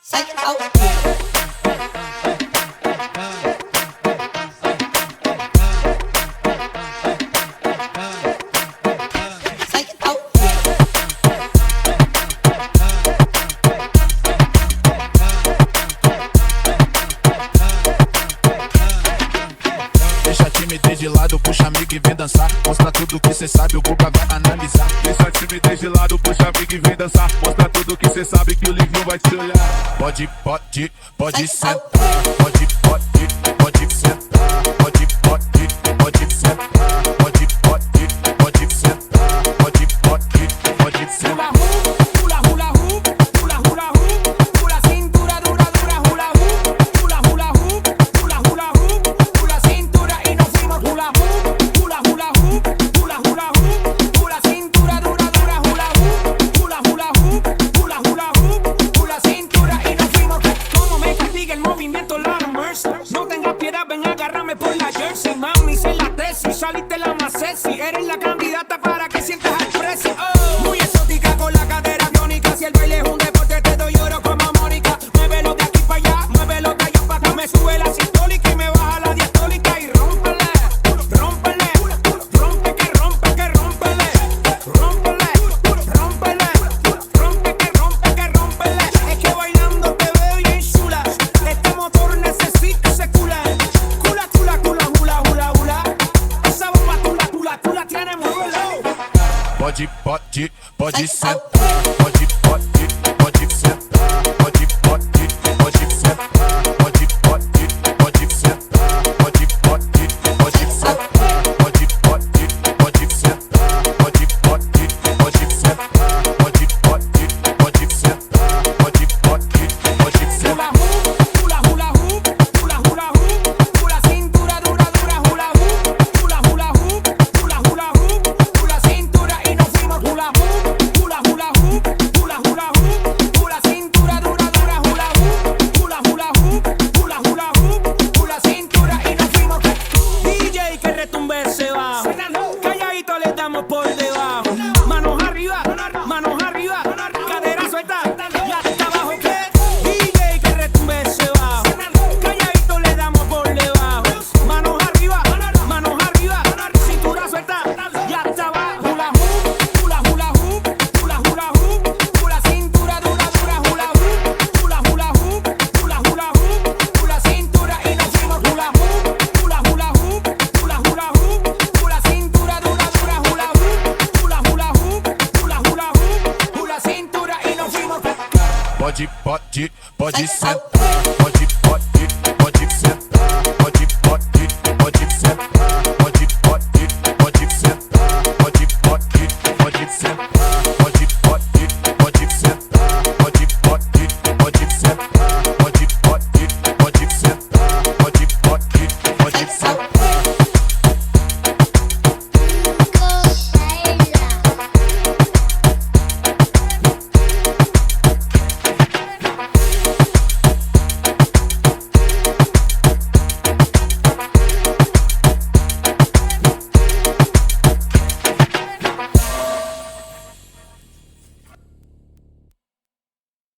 Deixa a timidez de lado, puxa amigo e vem dançar. Mostra tudo que cê sabe, o Guga vai analisar. Deixa a timidez de lado, puxa amigo e vem dançar. Mostra tudo que cê sabe que o Livinho vai te olhar. Pode sentar. Pode sentar. Pode sentar. Pode sentar. Pode sentar. Hula hula hoop, hula hula hoop, hula cintura dura dura hula hoop, hula hula hoop, hula hula hoop, hula cintura y nos fuimos hula hoop, hula hula hoop, hula hula hoop, hula cintura dura dura hula hoop, hula hula hoop, hula hula hoop, hula cintura y nos fuimos. Como me castiga el movimiento Lord of Mercy. No tengas piedad, ven agárrame por la jersey, mami, sé la tesis, saliste la más sexy, eres la candidata para que sientas al precio. Muy exótica con la cadera biónica, si el baile es un deporte te doy oro como Mónica. Muévelo de aquí para allá, muévelo de allá para acá, me sube la sistólica y me baja la diastólica y rómpele, rómpele, rompe que rompe que rómpele, rómpele, rómpele, rompe que rómpele. Es que bailando te veo bien chula, este motor necesita ese cula, cula, cula, cula, hula, hula, hula. Esa bomba tú la tienes, muévelo. Pode sentar. Pode sentar. Pode sentar. Pode sentar. Pode sentar. Pode sentar. Pode sentar. Pode sentar. Hula hula hoop, hula hula hoop, hula cintura dura dura hula hoop, hula hula hoop, hula hula hoop, hula cintura y nos fuimos hula hoop, hula hula hoop, hula hula hoop, hula cintura dura dura hula hoop, hula hula hoop, hula hula hoop, hula cintura y nos fuimos. DJ que retumbe ese bajo, calladito le damos por debajo, manos arriba, cadera suelta y hasta abajo que DJ que retumbe ese bajo, calladito le damos por debajo, manos arriba, cintura suelta y hasta abajo. Hula hoop, hula hula hoop, hula hula hoop, hula cintura dura dura hula hoop, hula hula hoop, hula hula hoop, hula cintura y nos fuimos hula hoop, hula hula hoop, hula hula hoop, hula cintura dura dura hula hoop, hula hula hoop, hula hula hoop, hula cintura y nos fuimos. Pode sentar. Pode sentar. Pode